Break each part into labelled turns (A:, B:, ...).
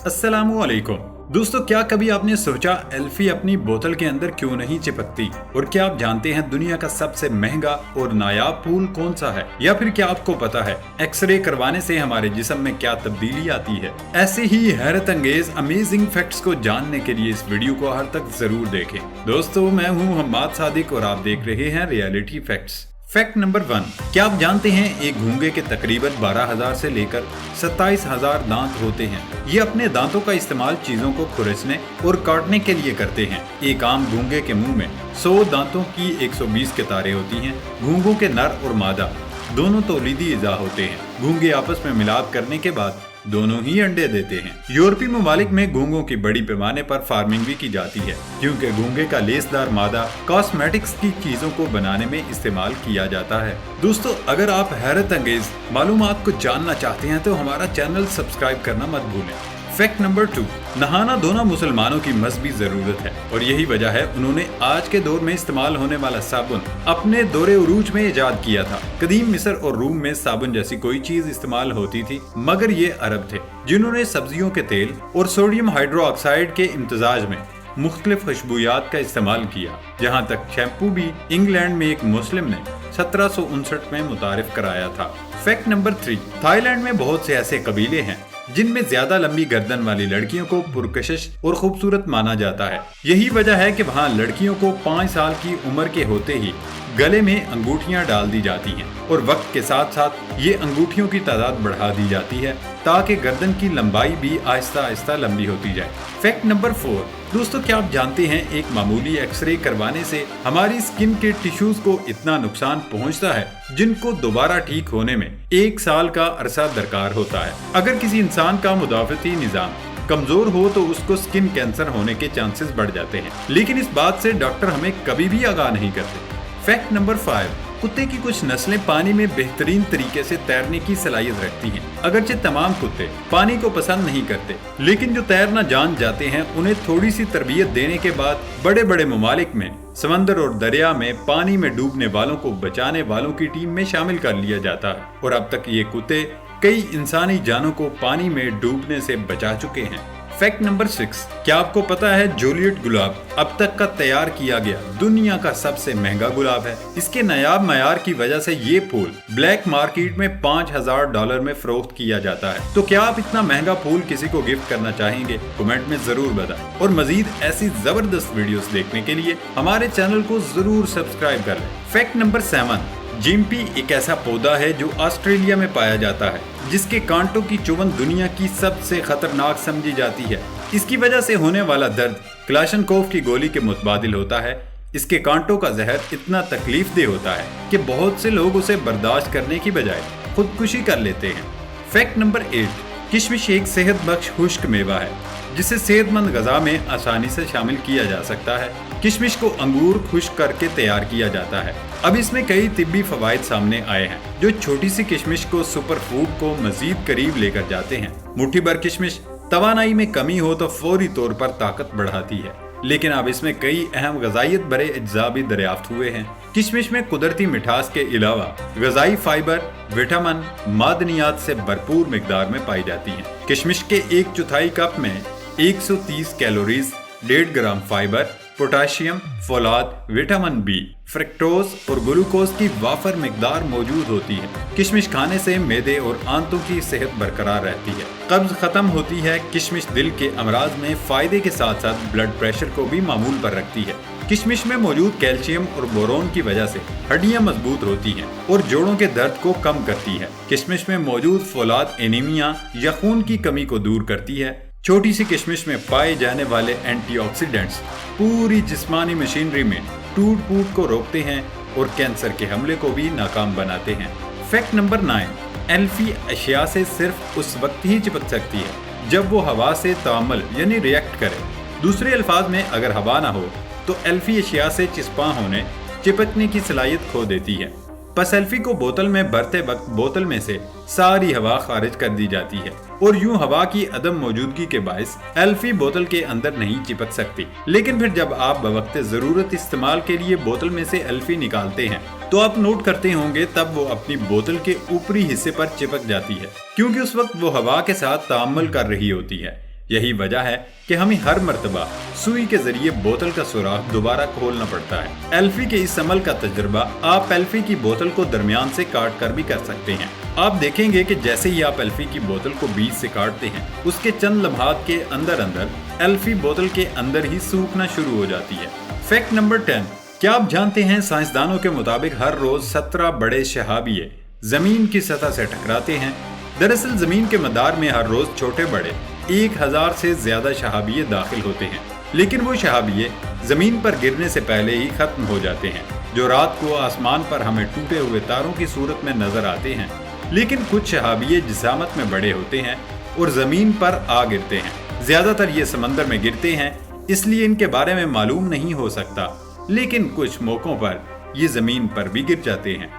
A: अस्सलामुअलैकुम दोस्तों, क्या कभी आपने सोचा एल्फी अपनी बोतल के अंदर क्यों नहीं चिपकती? और क्या आप जानते हैं दुनिया का सबसे महंगा और नायाब फूल कौन सा है? या फिर क्या आपको पता है एक्सरे करवाने से हमारे जिस्म में क्या तब्दीली आती है? ऐसे ही हैरत अंगेज अमेजिंग फैक्ट्स को जानने के लिए इस वीडियो को हर तक जरूर देखें। दोस्तों, मैं हूँ हम्माद सादिक और आप देख रहे हैं रियलिटी फैक्ट्स। फैक्ट नंबर 1, क्या आप जानते हैं एक घोंगे के तकरीबन 12,000 से लेकर 27,000 दांत होते हैं। ये अपने दांतों का इस्तेमाल चीजों को खुरचने और काटने के लिए करते हैं। एक आम घोंगे के मुंह में 100 दांतों की 120 कतारें होती हैं। घोंगों के नर और मादा दोनों तौलीदी अज़ा होते हैं। घोंगे आपस में मिलाप करने के बाद दोनों ही अंडे देते हैं। यूरोपीय ममालिक में घोंगों की बड़ी पैमाने पर फार्मिंग भी की जाती है, क्योंकि घोंगे का लेसदार मादा कॉस्मेटिक्स की चीजों को बनाने में इस्तेमाल किया जाता है। दोस्तों, अगर आप हैरत अंगेज मालूमात को जानना चाहते हैं तो हमारा चैनल सब्सक्राइब करना मत भूलें। फैक्ट नंबर 2, नहाना धोना मुसलमानों की मजहबी जरूरत है और यही वजह है उन्होंने आज के दौर में इस्तेमाल होने वाला साबुन अपने दौरे उरूज में इजाद किया था। कदीम मिस्र और रूम में साबुन जैसी कोई चीज इस्तेमाल होती थी, मगर ये अरब थे जिन्होंने सब्जियों के तेल और सोडियम हाइड्रोक्साइड के इम्तजाज में मुख्तलिफ खुशबूयात का इस्तेमाल किया। जहाँ तक शैम्पू भी इंग्लैंड में एक मुस्लिम ने 1759 में मुतारिफ कराया था। फैक्ट नंबर 3, थाईलैंड में बहुत से ऐसे कबीले हैं जिनमें ज्यादा लंबी गर्दन वाली लड़कियों को पुरकशिश और खूबसूरत माना जाता है। यही वजह है कि वहाँ लड़कियों को 5 साल की उम्र के होते ही गले में अंगूठियां डाल दी जाती हैं और वक्त के साथ साथ ये अंगूठियों की तादाद बढ़ा दी जाती है ताकि गर्दन की लंबाई भी आहिस्ता आहिस्ता लंबी होती जाए। फैक्ट नंबर 4, दोस्तों, क्या आप जानते हैं एक मामूली एक्सरे करवाने से हमारी स्किन के टिश्यूज को इतना नुकसान पहुंचता है जिनको दोबारा ठीक होने में 1 साल का अरसा दरकार होता है। अगर किसी इंसान का मुदाफती निजाम कमजोर हो तो उसको स्किन कैंसर होने के चांसेस बढ़ जाते हैं, लेकिन इस बात से डॉक्टर हमें कभी भी आगाह नहीं करते। फैक्ट नंबर 5, कुत्ते की कुछ नस्लें पानी में बेहतरीन तरीके से तैरने की सलाहियत रखती हैं। अगरचे तमाम कुत्ते पानी को पसंद नहीं करते, लेकिन जो तैरना जान जाते हैं उन्हें थोड़ी सी तरबियत देने के बाद बड़े बड़े ममालिक में समंदर और दरिया में पानी में डूबने वालों को बचाने वालों की टीम में शामिल कर लिया जाता है और अब तक ये कुत्ते कई इंसानी जानों को पानी में डूबने से बचा चुके हैं। फैक्ट नंबर 6, क्या आपको पता है जूलियट गुलाब अब तक का तैयार किया गया दुनिया का सबसे महंगा गुलाब है। इसके नायाब मयार की वजह से ये फूल ब्लैक मार्केट में $5,000 में फरोख्त किया जाता है। तो क्या आप इतना महंगा फूल किसी को गिफ्ट करना चाहेंगे? कमेंट में जरूर बताएं और मजीद ऐसी जबरदस्त वीडियोस देखने के लिए हमारे चैनल को जरूर सब्सक्राइब कर लें। फैक्ट नंबर 7, जिम्पी एक ऐसा पौधा है जो ऑस्ट्रेलिया में पाया जाता है, जिसके कांटों की चुभन दुनिया की सबसे खतरनाक समझी जाती है। इसकी वजह से होने वाला दर्द क्लाशनकोव की गोली के मुतबादिल होता है। इसके कांटों का जहर इतना तकलीफदेह होता है कि बहुत से लोग उसे बर्दाश्त करने की बजाय खुदकुशी कर लेते हैं। फैक्ट नंबर 8, किशमिश एक सेहत बख्श खुश्क मेवा है जिसे सेहतमंद गजा में आसानी से शामिल किया जा सकता है। किशमिश को अंगूर खुश्क करके तैयार किया जाता है। अब इसमें कई तिब्बी फवाइद सामने आए हैं जो छोटी सी किशमिश को सुपर फूड को मजीद करीब लेकर जाते हैं। मुट्ठी भर किशमिश तवानाई में कमी हो तो फौरी तौर पर ताकत बढ़ाती है, लेकिन अब इसमें कई अहम गजाइत भरे अज्जा भी दरियाफ्त हुए हैं। किशमिश में कुदरती मिठास के अलावा गजाई फाइबर, विटामिन, मादनियात से भरपूर मिकदार में पाई जाती हैं। किशमिश के 1/4 कप में 130 कैलोरीज, 1.5 ग्राम फाइबर, पोटाशियम, फौलाद, विटामिन बी, फ्रक्टोज और ग्लूकोज की वाफर मिकदार मौजूद होती है। किशमिश खाने से मैदे और आंतों की सेहत बरकरार रहती है, कब्ज खत्म होती है। किशमिश दिल के अमराज में फायदे के साथ साथ ब्लड प्रेशर को भी मामूल पर रखती है। किशमिश में मौजूद कैल्शियम और बोरोन की वजह से हड्डियां मजबूत होती हैं और जोड़ों के दर्द को कम करती है। किशमिश में मौजूद फौलाद एनीमिया या खून की कमी को दूर करती है। छोटी सी किशमिश में पाए जाने वाले एंटीऑक्सीडेंट्स पूरी जिस्मानी मशीनरी में टूट फूट को रोकते हैं और कैंसर के हमले को भी नाकाम बनाते हैं। फैक्ट नंबर 9, एल्फी अशिया से सिर्फ उस वक्त ही चिपक सकती है जब वो हवा से तामल यानी रिएक्ट करे। दूसरे अल्फाज में अगर हवा ना हो तो एल्फी अशिया से चिपकने की सलाहियत खो देती है। बस एल्फी को बोतल में भरते वक्त बोतल में से सारी हवा खारिज कर दी जाती है और यूं हवा की अदम मौजूदगी के बायस एल्फी बोतल के अंदर नहीं चिपक सकती। लेकिन फिर जब आप बवक्त जरूरत इस्तेमाल के लिए बोतल में से एल्फी निकालते हैं तो आप नोट करते होंगे तब वो अपनी बोतल के ऊपरी हिस्से पर चिपक जाती है, क्योंकि उस वक्त वो हवा के साथ ताअम्मुल कर रही होती है। यही वजह है कि हमें हर मर्तबा सुई के जरिए बोतल का सुराख दोबारा खोलना पड़ता है। एल्फी के इस अमल का तजुर्बा आप एल्फी की बोतल को दरमियान से काट कर भी कर सकते हैं। आप देखेंगे कि जैसे ही आप एल्फी की बोतल को बीच से काटते हैं, उसके चंद लम्हात के अंदर एल्फी बोतल के अंदर ही सूखना शुरू हो जाती है। फैक्ट नंबर 10, क्या आप जानते हैं साइंसदानों के मुताबिक हर रोज 17 बड़े शहाबिये जमीन की सतह से टकराते हैं। दरअसल जमीन के मदार में हर रोज छोटे बड़े 1000 से ज्यादा शहाबिये दाखिल होते हैं, लेकिन वो शहाबिये जमीन पर गिरने से पहले ही खत्म हो जाते हैं। जो रात को आसमान पर हमें टूटे हुए तारों की सूरत में नजर आते हैं, लेकिन कुछ शहाबिये जिसामत में बड़े होते हैं और जमीन पर आ गिरते हैं। ज्यादातर ये समंदर में गिरते हैं, इसलिए इनके बारे में मालूम नहीं हो सकता, लेकिन कुछ मौकों पर ये जमीन पर भी गिर जाते हैं।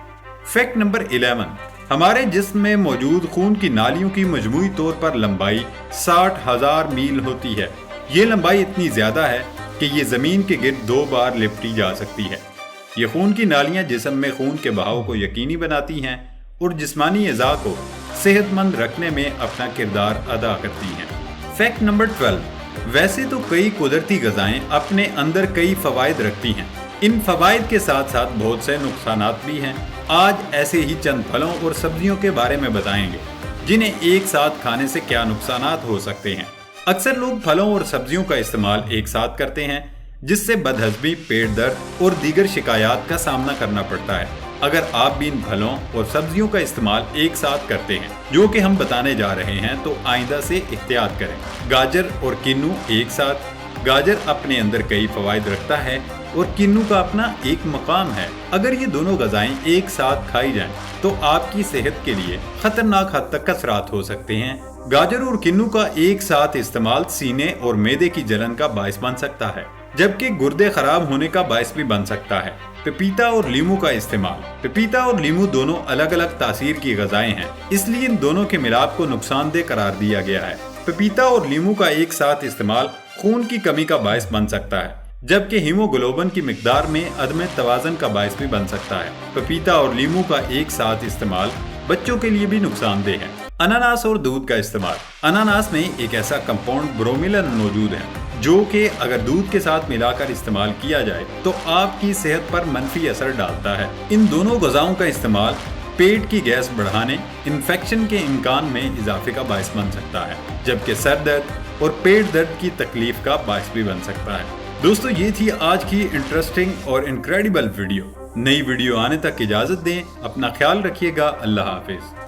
A: फैक्ट नंबर 11, हमारे जिस्म में मौजूद खून की नालियों की मजमूई तौर पर लंबाई 60,000 मील होती है। ये लंबाई इतनी ज्यादा है कि ये जमीन के गिर्द 2 बार लिपटी जा सकती है। ये खून की नालियां जिस्म में खून के बहाव को यकीनी बनाती हैं और जिस्मानी अज़ा को सेहतमंद रखने में अपना किरदार अदा करती हैं। फैक्ट नंबर 12, वैसे तो कई कुदरती ग़िज़ाएं अपने अंदर कई फ़वाइद रखती हैं। इन फ़वाइद के साथ साथ बहुत से नुकसानात भी हैं। आज ऐसे ही चंद फलों और सब्जियों के बारे में बताएंगे जिन्हें एक साथ खाने से क्या नुकसानात हो सकते हैं। अक्सर लोग फलों और सब्जियों का इस्तेमाल एक साथ करते हैं, जिससे बदहज़मी, पेट दर्द और दीगर शिकायत का सामना करना पड़ता है। अगर आप भी इन फलों और सब्जियों का इस्तेमाल एक साथ करते हैं जो कि हम बताने जा रहे हैं, तो आइंदा से एहतियात करें। गाजर और किन्नू एक साथ। गाजर अपने अंदर कई फवाइद रखता है और किन्नू का अपना एक मकाम है। अगर ये दोनों ग़िज़ाएं एक साथ खाई जाएं, तो आपकी सेहत के लिए खतरनाक हद तक असरात हो सकते हैं। गाजर और किन्नू का एक साथ इस्तेमाल सीने और मैदे की जलन का बायस बन सकता है, जबकि गुर्दे खराब होने का बायस भी बन सकता है। पपीता और लीमू का इस्तेमाल। पपीता और लीमू दोनों अलग अलग तासीर की ग़िज़ाएं हैं, इसलिए इन दोनों के मिलाप को नुकसानदेह करार दिया गया है। पपीता और लीमू का एक साथ इस्तेमाल खून की कमी का बायस बन सकता है, जबकि हीमोग्लोबिन की मिकदार में अदम तवाज़ुन का बायस भी बन सकता है। पपीता और लीमू का एक साथ इस्तेमाल बच्चों के लिए भी नुकसानदेह है। अनानास और दूध का इस्तेमाल। अनानास में एक ऐसा कंपाउंड ब्रोमिलन मौजूद है जो कि अगर दूध के साथ मिलाकर इस्तेमाल किया जाए तो आपकी सेहत पर मनफी असर डालता है। इन दोनों ग़िज़ाओं का इस्तेमाल पेट की गैस बढ़ाने, इन्फेक्शन के इम्कान में इजाफे का बायस बन सकता है, जबकि सर दर्द और पेट दर्द की तकलीफ का बायस भी बन सकता है। दोस्तों, ये थी आज की इंटरेस्टिंग और इनक्रेडिबल वीडियो। नई वीडियो आने तक इजाज़त दें। अपना ख्याल रखिएगा। अल्लाह हाफिज।